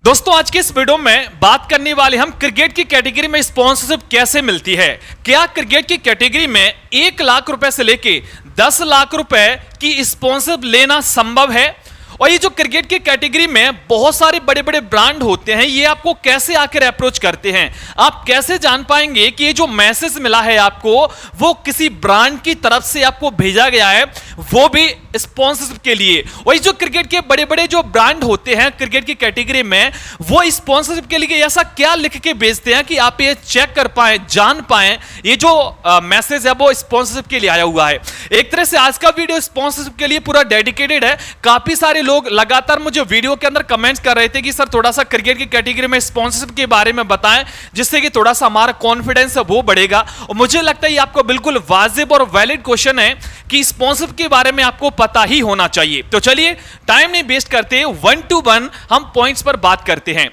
दोस्तों आज के इस वीडियो में बात करने वाले हम क्रिकेट की कैटेगरी में स्पॉन्सरशिप कैसे मिलती है। क्या क्रिकेट की कैटेगरी में 1 लाख रुपए से लेके 10 लाख रुपए की स्पॉन्सरशिप लेना संभव है? और ये जो क्रिकेट की कैटेगरी में बहुत सारे बड़े बड़े ब्रांड होते हैं, ये आपको कैसे आकर अप्रोच करते हैं? आप कैसे जान पाएंगे कि ये जो मैसेज मिला है आपको वो किसी ब्रांड की तरफ से आपको भेजा गया है, वो भी स्पॉन्सरशिप के लिए? और ये जो क्रिकेट के बड़े बड़े जो ब्रांड होते हैं क्रिकेट की कैटेगरी में, वो स्पॉन्सरशिप के लिए ऐसा क्या लिख के भेजते हैं कि आप ये चेक कर पाए, जान पाए ये जो मैसेज है वो स्पॉन्सरशिप के लिए आया हुआ है। एक तरह से आज का वीडियो स्पॉन्सरशिप के लिए पूरा डेडिकेटेड है। काफी सारे लोग लगातार मुझे वीडियो के अंदर कमेंट्स कर रहे थे कि सर थोड़ा सा क्रिकेट की कैटेगरी में स्पॉन्सरशिप के बारे में बताएं, जिससे कि थोड़ा सा हमारा कॉन्फिडेंस है वो बढ़ेगा। और मुझे लगता है ये आपको बिल्कुल वाजिब और वैलिड क्वेश्चन है कि स्पॉन्सरशिप के बारे में आपको पता ही होना चाहिए। तो चलिए टाइम नहीं वेस्ट करते, 1 to 1 हम पॉइंट्स पर बात करते हैं।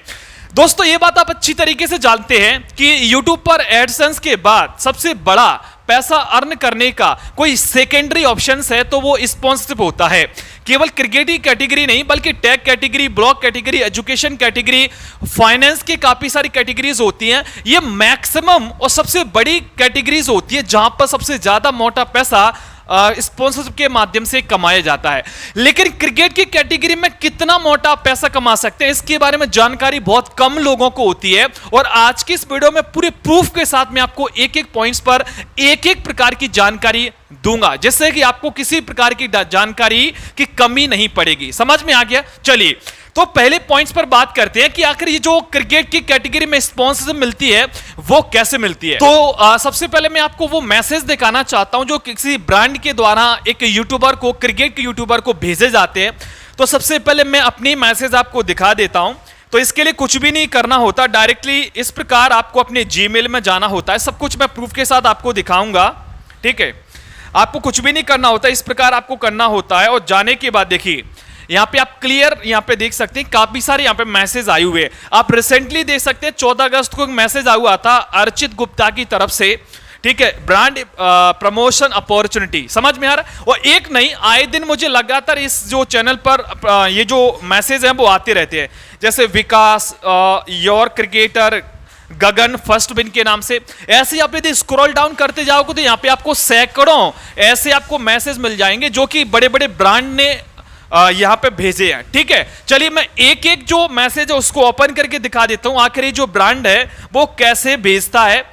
दोस्तों ये बात आप अच्छी तरीके से जानते हैं कि YouTube पर एडसेंस के बाद सबसे बड़ा पैसा अर्न करने का कोई सेकेंडरी ऑप्शन है तो वो स्पॉन्सरशिप होता है। केवल क्रिकेट की कैटेगरी नहीं बल्कि take category, blog category, education category, finance की काफी सारी कैटेगरीज होती हैं। ये मैक्सिमम और सबसे बड़ी कैटेगरीज होती है जहां पर सबसे ज्यादा मोटा पैसा स्पॉन्सरशिप के माध्यम से कमाया जाता है। लेकिन क्रिकेट की कैटेगरी में कितना मोटा पैसा कमा सकते हैं, इसके बारे में जानकारी बहुत कम लोगों को होती है। और आज की इस वीडियो में पूरे प्रूफ के साथ मैं आपको एक एक पॉइंट्स पर एक एक प्रकार की जानकारी दूंगा, जिससे कि आपको किसी प्रकार की जानकारी की कमी नहीं पड़ेगी। समझ में आ गया? चलिए तो पहले पॉइंट्स पर बात करते हैं कि आखिर ये जो क्रिकेट की कैटेगरी में स्पॉन्सरशिप मिलती है वो कैसे मिलती है। तो सबसे पहले मैं आपको वो मैसेज दिखाना चाहता हूं जो किसी ब्रांड के द्वारा एक यूट्यूबर को, क्रिकेट के यूट्यूबर को भेजे जाते हैं। तो सबसे पहले मैं अपनी मैसेज आपको दिखा देता हूं। तो इसके लिए कुछ भी नहीं करना होता, डायरेक्टली इस प्रकार आपको अपने जीमेल में जाना होता है। सब कुछ मैं प्रूफ के साथ आपको दिखाऊंगा, ठीक है? आपको कुछ भी नहीं करना होता, इस प्रकार आपको करना होता है। और जाने के बाद देखिए यहां पे आप क्लियर यहां पे देख सकते हैं काफी सारे यहां पे मैसेज आए हुए। आप रिसेंटली देख सकते हैं 14 अगस्त को एक मैसेज आया हुआ था अर्चित गुप्ता की तरफ से, ठीक है? Brand promotion opportunity. समझ में आ रहा है? और एक नहीं, आए दिन मुझे लगातार इस जो चैनल पर ये जो मैसेज है वो आते रहते हैं, जैसे Vikas, your cricketer, Gagan first win के नाम से। ऐसे आप यदि स्क्रॉल डाउन करते जाओगे तो यहां पे आपको सैकड़ों ऐसे आपको मैसेज मिल जाएंगे जो कि बड़े बड़े ब्रांड ने यहां पे भेजे हैं, ठीक है? चलिए मैं एक एक जो मैसेज है उसको ओपन करके दिखा देता हूं आखिर ये जो ब्रांड है वो कैसे भेजता है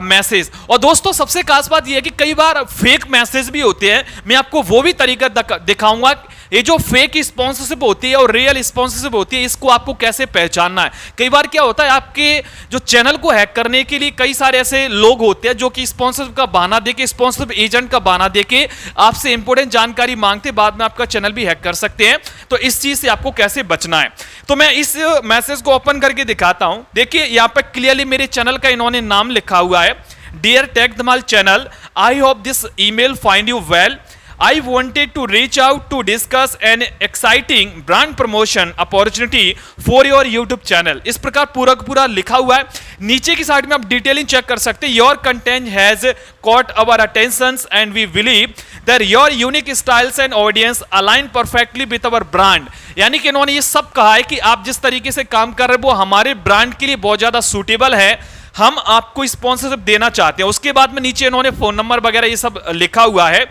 मैसेज। और दोस्तों सबसे खास बात यह है कि कई बार फेक मैसेज भी होते हैं, मैं आपको वो भी तरीका दिखाऊंगा। ये जो फेक स्पॉन्सरशिप होती है और रियल स्पॉन्सरशिप होती है, इसको आपको कैसे पहचानना है। कई बार क्या होता है, आपके जो चैनल को हैक करने के लिए कई सारे ऐसे लोग होते हैं जो कि स्पॉन्सरशिप का बहाना देके, स्पॉन्सरशिप एजेंट का बहाना देके आपसे इंपॉर्टेंट जानकारी मांगते, बाद में आपका चैनल भी हैक कर सकते हैं। तो इस चीज से आपको कैसे बचना है, तो मैं इस मैसेज को ओपन करके दिखाता हूं। देखिए यहां पर क्लियरली मेरे चैनल का इन्होंने नाम लिखा हुआ है, dear tech Dhamal channel, I hope this email find you well. I wanted to reach out to discuss an exciting brand promotion opportunity for your YouTube channel। इस प्रकार पूरा लिखा हुआ है। नीचे की साइड में आप डिटेलिंग चेक कर सकते हैं। Your content has caught our attention and we believe that your unique styles and audience align perfectly with our brand। यानी कि इन्होंने ये सब कहा है कि आप जिस तरीके से काम कर रहे हैं वो हमारे ब्रांड के लिए बहुत ज्यादा सूटेबल है, हम आपको स्पॉन्सरशिप देना चाहते हैं। उसके बाद में नीचे इन्होंने फोन नंबर वगैरह ये सब लिखा हुआ है,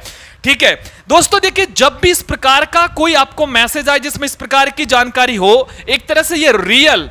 ठीक है? दोस्तों देखिए जब भी इस प्रकार का कोई आपको मैसेज आए जिसमें इस प्रकार की जानकारी हो, एक तरह से ये रियल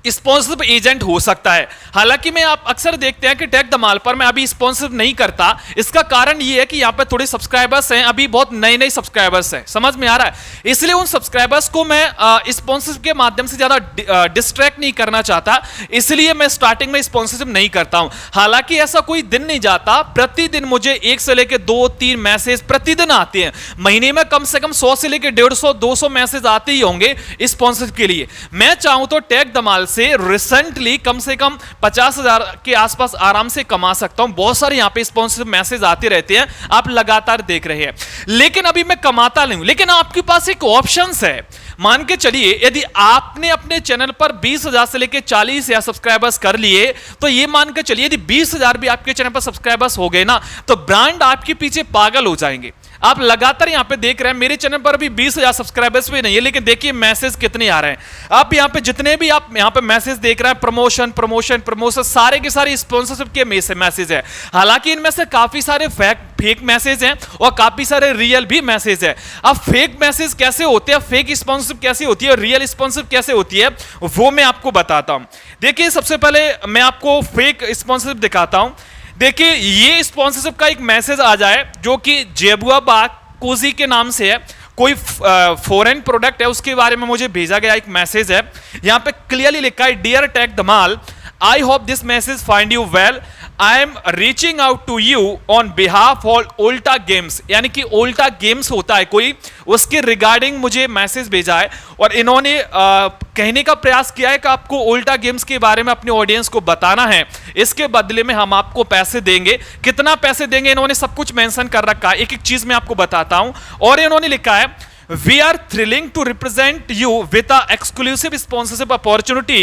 स्पॉन्सरशिप एजेंट हो सकता है। हालांकि मैं आप अक्सर देखते हैं कि टेक धमाल पर मैं अभी स्पॉन्सरशिप नहीं करता। इसका कारण ये है कि यहाँ पे थोड़े सब्सक्राइबर्स हैं, अभी बहुत नए सब्सक्राइबर्स हैं। समझ में आ रहा है? इसलिए उन सब्सक्राइबर्स को मैं स्पॉन्सरशिप के माध्यम से ज्यादा डिस्ट्रैक्ट नहीं करना चाहता, इसलिए मैं स्टार्टिंग में स्पॉन्सरशिप नहीं करता हूं। हालांकि ऐसा कोई दिन नहीं जाता, प्रतिदिन मुझे 1 से लेकर 2-3 मैसेज प्रतिदिन आते हैं। महीने में कम से कम 100 से लेकर 150-200 मैसेज आते ही होंगे स्पॉन्सरशिप के लिए। मैं चाहूं तो टेक धमाल से रिसेंटली कम से कम 50,000 के आसपास आराम से कमा सकता हूं। बहुत सारे यहां पे स्पॉन्सरशिप मैसेज आते रहते हैं, आप लगातार देख रहे हैं। लेकिन अभी मैं कमाता नहीं हूं। लेकिन आपके पास एक ऑप्शंस है। मान के चलिए यदि आपने अपने चैनल पर 20,000 से लेकर 40,000 सब्सक्राइबर्स कर लिए, तो ये मान के चलिए यदि 20,000 भी आपके चैनल पर सब्सक्राइबर्स हो गए ना, तो ब्रांड आपके पीछे पागल हो जाएंगे। आप लगातार यहां पे देख रहे हैं मेरे चैनल पर अभी 20,000 सब्सक्राइबर्स भी नहीं है, लेकिन देखिए मैसेज कितने आ रहे हैं। आप यहां पे जितने भी आप यहां पे मैसेज देख रहे हैं, प्रमोशन प्रमोशन प्रमोशन, सारे के सारे स्पॉन्सरशिप के मैसेज है। हालांकि इनमें से काफी सारे फेक मैसेज हैं और काफी सारे रियल भी मैसेज है। अब फेक मैसेज कैसे होते हैं, फेक स्पॉन्सरशिप कैसे होती है और रियल स्पॉन्सरशिप कैसे होती है, वो मैं आपको बताता हूं। देखिए सबसे पहले मैं आपको फेक स्पॉन्सरशिप दिखाता हूं। देखिए ये स्पॉन्सरशिप का एक मैसेज आ जाए जो कि जेबुआ बाग कोजी के नाम से है, कोई फॉरेन प्रोडक्ट है, उसके बारे में मुझे भेजा गया एक मैसेज है। यहां पे क्लियरली लिखा है, dear tech Dhamal, I hope this message find you well, I am reaching out to you on behalf of Ulta games. यानी कि उल्टा गेम्स होता है कोई, उसके रिगार्डिंग मुझे मैसेज भेजा है और इन्होंने कहने का प्रयास किया है कि आपको उल्टा गेम्स के बारे में अपने ऑडियंस को बताना है, इसके बदले में हम आपको पैसे देंगे। कितना पैसे देंगे इन्होंने सब कुछ मेंशन कर रखा है, एक एक चीज मैं आपको बताता हूं। और इन्होंने लिखा है, we are thrilling to represent you with a exclusive sponsorship opportunity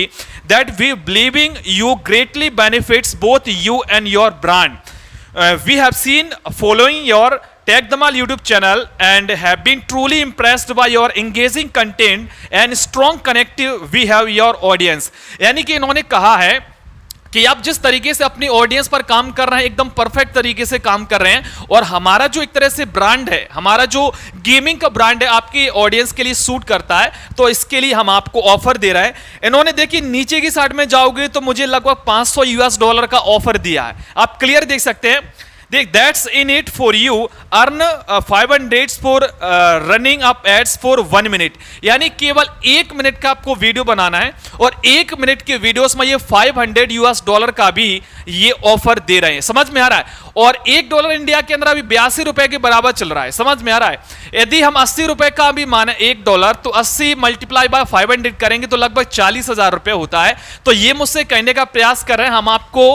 that we believing you greatly benefits both you and your brand. We have seen following your Tech Dhamal YouTube channel and have been truly impressed by your engaging content and strong connective we have your audience. यानी कि इन्होंने कहा है कि आप जिस तरीके से अपनी ऑडियंस पर काम कर रहे हैं, एकदम परफेक्ट तरीके से काम कर रहे हैं और हमारा जो एक तरह से ब्रांड है, हमारा जो गेमिंग का ब्रांड है आपकी ऑडियंस के लिए सूट करता है, तो इसके लिए हम आपको ऑफर दे रहे हैं। इन्होंने देखिए नीचे की साइड में जाओगे तो मुझे लगभग $500 का ऑफर दिया है, आप क्लियर देख सकते हैं। देख, that's in it for you, earn 500 for running up ads for 1 minute. यानी केवल 1 मिनट का आपको वीडियो बनाना है और 1 मिनट के वीडियोस में ये $500 का भी ये ऑफर दे रहे हैं। समझ में आ रहा है? और $1 इंडिया के अंदर अभी 82 रुपए के बराबर चल रहा है। समझ में आ रहा है? यदि हम 80 रुपए का भी माने $1 तो 80 मल्टीप्लाई बाय 500 करेंगे तो लगभग 40,000 रुपए होता है। तो ये मुझसे कहने का प्रयास कर रहे हैं, हम आपको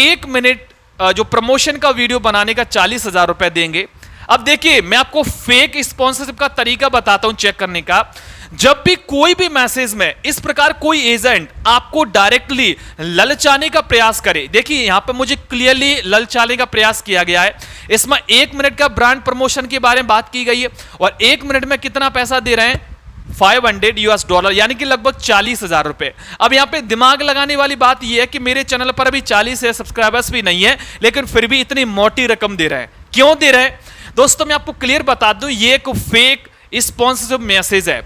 1 मिनट जो प्रमोशन का वीडियो बनाने का 40,000 रुपए देंगे। अब देखिए मैं आपको फेक स्पॉन्सरशिप का तरीका बताता हूं चेक करने का। जब भी कोई भी मैसेज में इस प्रकार कोई एजेंट आपको डायरेक्टली ललचाने का प्रयास करे, देखिए यहां पे मुझे क्लियरली ललचाने का प्रयास किया गया है। इसमें 1 मिनट का ब्रांड प्रमोशन के बारे में बात की गई है और 1 मिनट में कितना पैसा दे रहे हैं, $500 यानी कि लगभग 40,000 रुपए। अब यहां पे दिमाग लगाने वाली बात यह है कि मेरे चैनल पर अभी 40 सब्सक्राइबर्स भी नहीं है, लेकिन फिर भी इतनी मोटी रकम दे रहे हैं। क्यों दे रहे हैं दोस्तों, मैं आपको क्लियर बता दूं, ये एक फेक स्पॉन्सरशिप मैसेज है।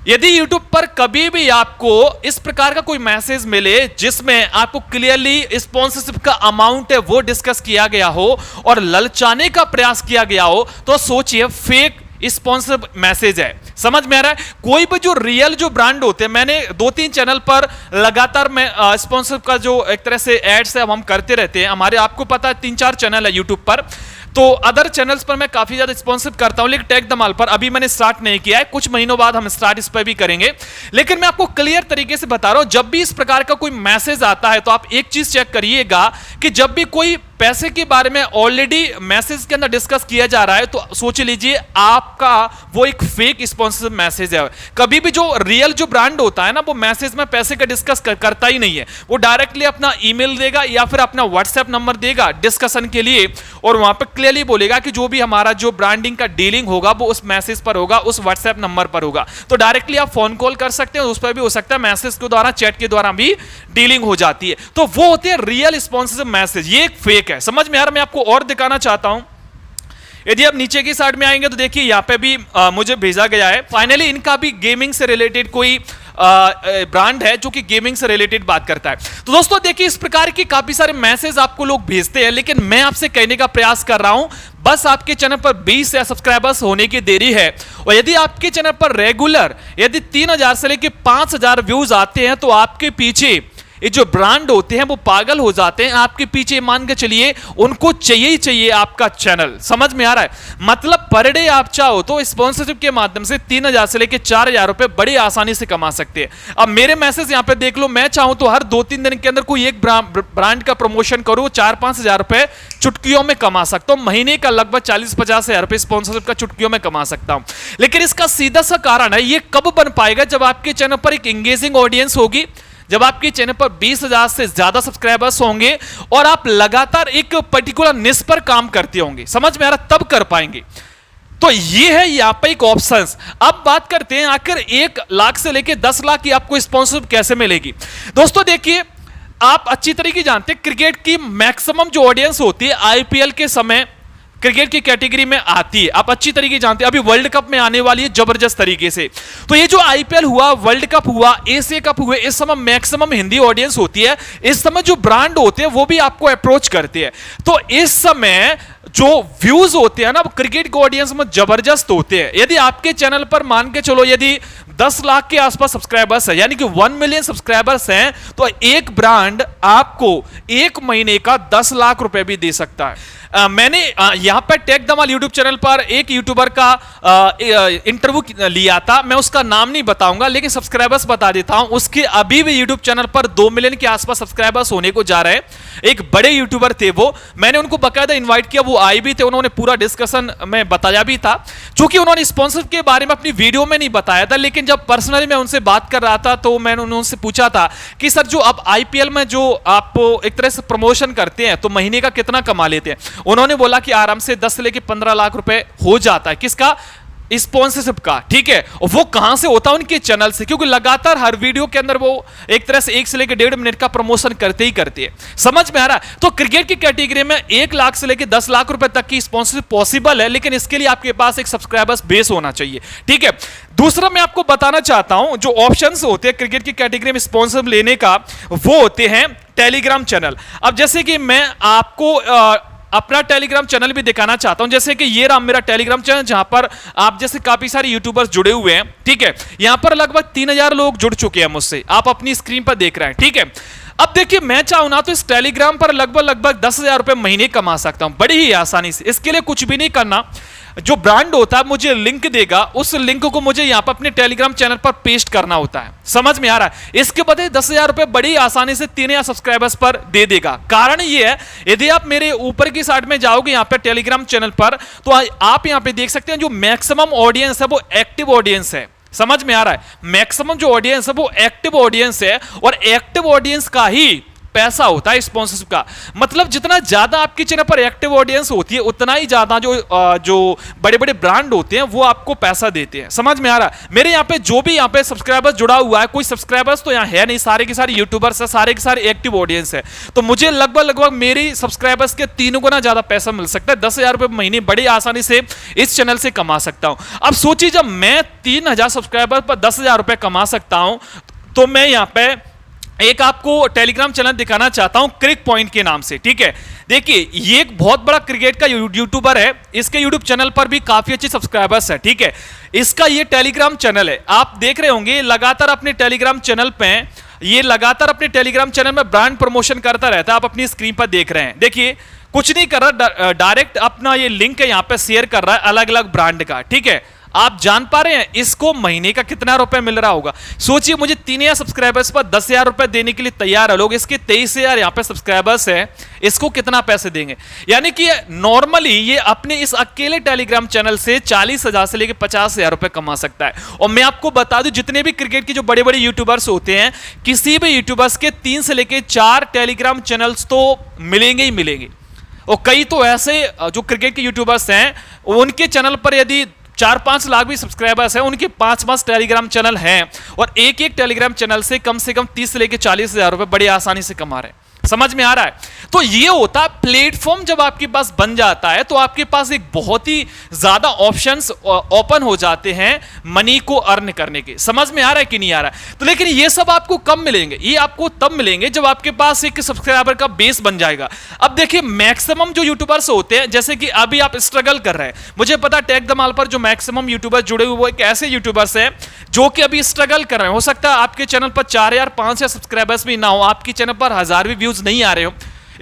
यदि YouTube पर कभी भी आपको इस प्रकार का कोई मैसेज मिले जिसमें आपको क्लियरली स्पॉन्सरशिप का अमाउंट है वो डिस्कस किया गया हो और ललचाने का प्रयास किया गया हो, तो सोचिए फेक स्पॉन्सर मैसेज है। समझ में आ रहा है? कोई भी जो रियल जो ब्रांड होते हैं, मैंने 2-3 चैनल पर लगातार मैं स्पॉन्सर का जो एक तरह से एड्स है हम करते रहते हैं। हमारे आपको पता है 3-4 चैनल है यूट्यूब पर, तो अदर चैनल्स पर मैं काफी ज्यादा स्पॉन्सर करता हूं, लेकिन टेक धमाल पर अभी मैंने स्टार्ट नहीं किया है। कुछ महीनों बाद हम स्टार्ट इस पर भी करेंगे। लेकिन मैं आपको क्लियर तरीके से बता रहा हूं, जब भी इस प्रकार का कोई मैसेज आता है तो आप एक चीज चेक करिएगा कि जब भी कोई पैसे के बारे में ऑलरेडी मैसेज के अंदर डिस्कस किया जा रहा है तो सोच लीजिए आपका वो एक फेक स्पॉन्सरशिप मैसेज है। कभी भी जो रियल जो ब्रांड होता है ना, वो मैसेज में पैसे का डिस्कस करता ही नहीं है। वो डायरेक्टली अपना ईमेल देगा या फिर अपना व्हाट्सएप नंबर देगा डिस्कशन के लिए और वहां पर क्लियरली बोलेगा कि जो भी हमारा जो ब्रांडिंग का डीलिंग होगा वो उस मैसेज पर होगा, उस व्हाट्सएप नंबर पर होगा। तो डायरेक्टली आप फोन कॉल कर सकते हैं, उस पर भी हो सकता है मैसेज के द्वारा, चैट के द्वारा भी डीलिंग हो जाती है। तो वो होते हैं रियल स्पॉन्सरशिप मैसेज, ये एक फेक है। समझ में यार, मैं आपको और दिखाना चाहता हूं। यदि आप नीचे की साइड में आएंगे तो देखिए यहां पे भी मुझे भेजा गया है। फाइनली इनका भी गेमिंग से रिलेटेड कोई ब्रांड है जो कि गेमिंग से रिलेटेड बात करता है। तो दोस्तों देखिए इस प्रकार के काफी सारे मैसेज आपको लोग भेजते हैं, लेकिन मैं आपसे कहने का प्रयास कर रहा हूं, बस आपके चैनल पर 20 सब्सक्राइबर्स होने की देरी है। और यदि आपके चैनल पर रेगुलर यदि 3,000 से लेकर 5,000 व्यूज आते हैं तो आपके पीछे ये जो ब्रांड होते हैं वो पागल हो जाते हैं आपके पीछे। मान के चलिए उनको चाहिए ही चाहिए आपका चैनल। समझ में आ रहा है? मतलब पर डे आप चाहो तो स्पॉन्सरशिप के माध्यम से 3,000 से लेकर 4,000 रुपए बड़ी आसानी से कमा सकते हैं। अब मेरे मैसेज यहां पे देख लो, मैं चाहूं तो हर 2-3 दिन के अंदर कोई एक ब्रांड का प्रमोशन करूं, 4-5 हजार रुपए चुटकियों में कमा सकता हूं। महीने का लगभग 40-50 हजार रुपए स्पॉन्सरशिप का चुटकियों में कमा सकता हूं। लेकिन इसका सीधा सा कारण है, ये कब बन पाएगा जब आपके चैनल पर एक एंगेजिंग ऑडियंस होगी, जब आपके चैनल पर 20,000 से ज्यादा सब्सक्राइबर्स होंगे और आप लगातार एक पर्टिकुलर निश पर काम करते होंगे, समझ में आ रहा, तब कर पाएंगे। तो ये है यहाँ पे एक ऑप्शंस। अब बात करते हैं आखिर 1 लाख से लेके 10 लाख की आपको स्पॉन्सरशिप कैसे मिलेगी। दोस्तों देखिए, आप अच्छी तरीके जानते हैं क्रिकेट की मैक्सिमम जो ऑडियंस होती है आईपीएल के समय क्रिकेट की कैटेगरी में आती है। आप अच्छी तरीके जानते हैं, अभी वर्ल्ड कप में आने वाली है जबरदस्त तरीके से। तो ये जो आईपीएल हुआ, वर्ल्ड कप हुआ, एशिया कप हुए, इस समय मैक्सिमम हिंदी ऑडियंस होती है। इस समय जो ब्रांड होते हैं वो भी आपको अप्रोच करते हैं। तो इस समय जो व्यूज होते हैं ना, क्रिकेट के ऑडियंस में जबरदस्त होते हैं। यदि आपके चैनल पर मान के चलो यदि 10 लाख के आसपास सब्सक्राइबर्स है, यानी कि 1 मिलियन सब्सक्राइबर्स हैं, तो एक ब्रांड आपको 1 महीने का 10 लाख रुपए भी दे सकता है। मैंने यहां पर टेक धमाल यूट्यूब चैनल पर एक यूट्यूबर का इंटरव्यू लिया था। मैं उसका नाम नहीं बताऊंगा, लेकिन सब्सक्राइबर्स बता देता हूं। उसके अभी भी यूट्यूब चैनल पर 2 मिलियन के आसपास सब्सक्राइबर्स होने को जा रहे हैं। एक बड़े यूट्यूबर थे वो, मैंने उनको बकायदा इन्वाइट किया, वो आए भी थे, उन्होंने पूरा डिस्कशन में बताया भी था। चूंकि उन्होंने स्पॉन्सर के बारे में अपनी वीडियो में नहीं बताया था, लेकिन जब पर्सनली मैं उनसे बात कर रहा था तो मैंने उनसे पूछा था कि सर जो आप आईपीएल में जो आप एक तरह से प्रमोशन करते हैं तो महीने का कितना कमा लेते हैं। उन्होंने बोला कि आराम से 10 से लेके 15 लाख रुपए हो जाता है। किसका? स्पॉन्सरशिप का, ठीक है। और वो कहां से होता है? उनके चैनल से, क्योंकि लगातार हर वीडियो के अंदर वो एक तरह से 1 से लेकर 1.5 मिनट का प्रमोशन करते ही करते हैं। समझ में आ रहा है? तो क्रिकेट की कैटेगरी में 1 लाख से लेकर 10 लाख रुपए तक की स्पॉन्सरशिप पॉसिबल है, लेकिन इसके लिए आपके पास एक सब्सक्राइबर्स बेस होना चाहिए, ठीक है। दूसरा मैं आपको बताना चाहता हूं, जो ऑप्शंस होते हैं क्रिकेट की कैटेगरी में स्पॉन्सरशिप लेने का, वो होते हैं टेलीग्राम चैनल। अब जैसे कि मैं आपको अपना टेलीग्राम चैनल भी दिखाना चाहता हूं। जैसे कि ये रहा मेरा टेलीग्राम चैनल, जहां पर आप जैसे काफी सारे यूट्यूबर्स जुड़े हुए हैं, ठीक है। यहां पर लगभग 3000 लोग जुड़ चुके हैं मुझसे, आप अपनी स्क्रीन पर देख रहे हैं, ठीक है। अब देखिए, मैं चाहूं ना तो इस टेलीग्राम पर लगभग 10,000 रुपए महीने कमा सकता हूं बड़ी ही आसानी से। इसके लिए कुछ भी नहीं करना, जो ब्रांड होता है मुझे लिंक देगा, उस लिंक को मुझे यहां पर अपने टेलीग्राम चैनल पर पेस्ट करना होता है। समझ में आ रहा है? इसके बदले 10,000 रुपए बड़ी आसानी से 3000 सब्सक्राइबर्स पर दे देगा। कारण ये है, यदि आप मेरे ऊपर की साइड में जाओगे यहां पर टेलीग्राम चैनल पर, तो आप यहां पे देख सकते हैं जो मैक्सिमम ऑडियंस है वो एक्टिव ऑडियंस है। समझ में आ रहा है? मैक्सिमम जो ऑडियंस है वो एक्टिव ऑडियंस है, और एक्टिव ऑडियंस का ही पैसा होता है स्पॉन्सरशिप का। मतलब जितना ज्यादा आपके चैनल पर एक्टिव ऑडियंस होती है, उतना ही ज्यादा जो बड़े बड़े ब्रांड होते हैं वो आपको पैसा देते हैं। समझ में आ रहा है? मेरे यहाँ पे जो भी यहाँ पे सब्सक्राइबर्स जुड़ा हुआ है, कोई सब्सक्राइबर्स तो यहाँ है नहीं, सारे के सारे यूट्यूबर्स है, सारे के सारे एक्टिव ऑडियंस है। तो मुझे लगभग मेरी सब्सक्राइबर्स के 3 गुना ज्यादा पैसा मिल सकता है। 10,000 रुपए महीने बड़ी आसानी से इस चैनल से कमा सकता हूं। अब सोचिए, जब मैं 3000 सब्सक्राइबर पर 10,000 रुपए कमा सकता हूं, तो मैं यहाँ पे एक आपको टेलीग्राम चैनल दिखाना चाहता हूं क्रिक पॉइंट के नाम से, ठीक है। देखिए, ये एक बहुत बड़ा क्रिकेट का यूट्यूबर है, इसके यूट्यूब चैनल पर भी काफी अच्छे सब्सक्राइबर्स है, ठीक है। इसका ये टेलीग्राम चैनल है, आप देख रहे होंगे लगातार अपने टेलीग्राम चैनल पे, ये लगातार अपने टेलीग्राम चैनल में ब्रांड प्रमोशन करता रहता है। आप अपनी स्क्रीन पर देख रहे हैं, देखिए कुछ नहीं कर रहा, डायरेक्ट अपना ये लिंक है यहाँ पे शेयर कर रहा है अलग अलग ब्रांड का, ठीक है। आप जान पा रहे हैं इसको महीने का कितना रुपए मिल रहा होगा? सोचिए, मुझे 3000 सब्सक्राइबर्स पर 10,000 रुपए देने के लिए तैयार है लोग। इसके 23,000 यहाँ पे सब्सक्राइबर्स हैं, इसको कितना पैसे देंगे? यानी कि नॉर्मली ये अपने इस अकेले टेलीग्राम चैनल से 40,000 से लेकर 50,000 रुपए कमा सकता है। और मैं आपको बता दूं, जितने भी क्रिकेट के जो बड़े बड़े यूट्यूबर्स होते हैं, किसी भी यूट्यूबर्स के 3 से लेकर 4 टेलीग्राम चैनल्स तो मिलेंगे ही मिलेंगे। और कई तो ऐसे जो क्रिकेट के यूट्यूबर्स हैं, उनके चैनल पर यदि 4-5 लाख भी सब्सक्राइबर्स हैं, उनके 5 टेलीग्राम चैनल हैं, और एक टेलीग्राम चैनल से कम 30 से लेकर 40,000 रुपए बड़ी आसानी से कमा रहे हैं। समझ में आ रहा है? तो ये होता है प्लेटफॉर्म, जब आपके पास बन जाता है तो आपके पास एक बहुत ही ज्यादा ऑप्शंस ओपन हो जाते हैं मनी को अर्न करने के। समझ में आ रहा है कि नहीं आ रहा है? तो लेकिन ये सब आपको कब मिलेंगे? ये आपको तब मिलेंगे जब आपके पास एक सब्सक्राइबर का बेस बन जाएगा। अब देखिए, मैक्सिमम जो यूट्यूबर्स होते हैं, जैसे कि अभी आप स्ट्रगल कर रहे हैं, मुझे पता टेक धमाल पर जो मैक्सिमम यूट्यूबर जुड़े हुए वो एक ऐसे यूट्यूबर्स हैं जो कि अभी स्ट्रगल कर रहे हैं। हो सकता है आपके चैनल पर 4,000-5,000 सब्सक्राइबर्स भी ना हो, आपके चैनल पर 1000 भी व्यूज नहीं आ रहे हो।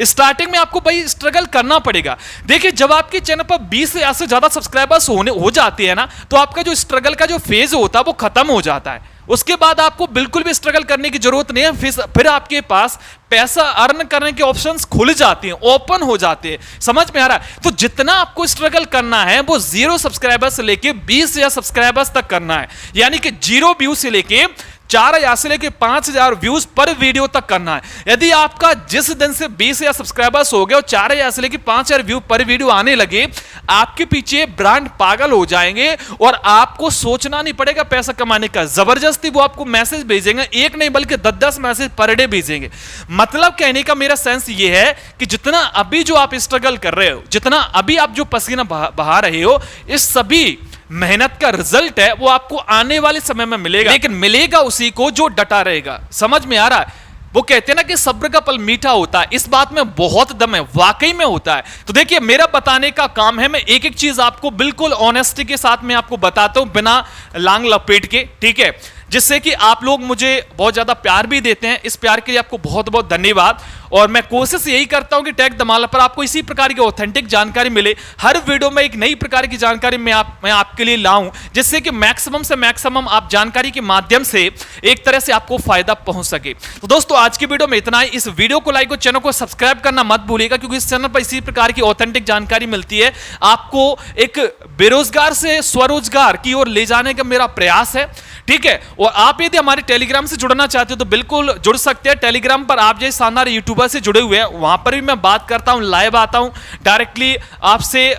स्टार्टिंग में आपको भाई स्ट्रगल करना पड़ेगा। देखिए, जब आपके चैनल पर 20,000 से ज्यादा सब्सक्राइबर्स हो जाते हैं ना, तो आपका जो स्ट्रगल का जो फेज होता है वो खत्म हो जाता है। उसके बाद आपको बिल्कुल भी स्ट्रगल करने की जरूरत नहीं है। फिर आपके पास पैसा अर्न करने के ऑप्शंस खुल जाते हैं, ओपन हो जाते हैं। समझ में आ रहा है? तो जितना आपको स्ट्रगल करना है वो 0 सब्सक्राइबर्स से लेके 20,000 सब्सक्राइबर्स तक करना है। यानी कि 0 व्यू से लेके 4,000 से लेकर 5,000 व्यूज पर वीडियो तक करना है। यदि आपका जिस दिन से 20,000 सब्सक्राइबर्स हो गए और 4,000 से लेकर 5,000 व्यू पर वीडियो आने लगे, आपके पीछे ब्रांड पागल हो जाएंगे और आपको सोचना नहीं पड़ेगा पैसा कमाने का। जबरदस्ती वो आपको मैसेज भेजेंगे, एक नहीं बल्कि 10-10 मैसेज पर डे भेजेंगे। मतलब कहने का मेरा सेंस ये है कि जितना अभी जो आप स्ट्रगल कर रहे हो, जितना अभी आप जो पसीना बहा रहे हो, इस सभी मेहनत का रिजल्ट है वो आपको आने वाले समय में मिलेगा, लेकिन मिलेगा उसी को जो डटा रहेगा। समझ में आ रहा है? वो कहते हैं ना कि सब्र का फल मीठा होता है, इस बात में बहुत दम है, वाकई में होता है। तो देखिए, मेरा बताने का काम है, मैं एक एक चीज आपको बिल्कुल ऑनेस्टी के साथ में आपको बताता हूं, बिना लांग लपेट के, ठीक है, जिससे कि आप लोग मुझे बहुत ज्यादा प्यार भी देते हैं। इस प्यार के लिए आपको बहुत बहुत धन्यवाद। और मैं कोशिश यही करता हूं कि टेक धमाल पर आपको इसी प्रकार की ऑथेंटिक जानकारी मिले। हर वीडियो में एक नई प्रकार की जानकारी मैं आपके लिए लाऊं, जिससे कि मैक्सिमम से मैक्सिमम आप जानकारी के माध्यम से एक तरह से आपको फायदा पहुंच सके। तो दोस्तों, आज की वीडियो में इतना ही। इस वीडियो को लाइक और चैनल को सब्सक्राइब करना मत भूलिएगा, क्योंकि इस चैनल पर इसी प्रकार की ऑथेंटिक जानकारी मिलती है। आपको एक बेरोजगार से स्वरोजगार की ओर ले जाने का मेरा प्रयास है, ठीक है। और आप यदि हमारे टेलीग्राम से जुड़ना चाहते हो तो बिल्कुल जुड़ सकते हैं। टेलीग्राम पर आप जैसे शानदार यूट्यूबर से जुड़े हुए हैं, वहां पर भी मैं बात करता हूं, लाइव आता हूं, डायरेक्टली आपसे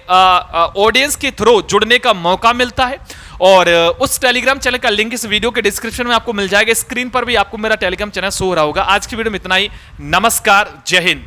ऑडियंस के थ्रू जुड़ने का मौका मिलता है। और उस टेलीग्राम चैनल का लिंक इस वीडियो के डिस्क्रिप्शन में आपको मिल जाएगा। स्क्रीन पर भी आपको मेरा टेलीग्राम चैनल शो हो रहा होगा। आज की वीडियो में इतना ही। नमस्कार, जय हिंद।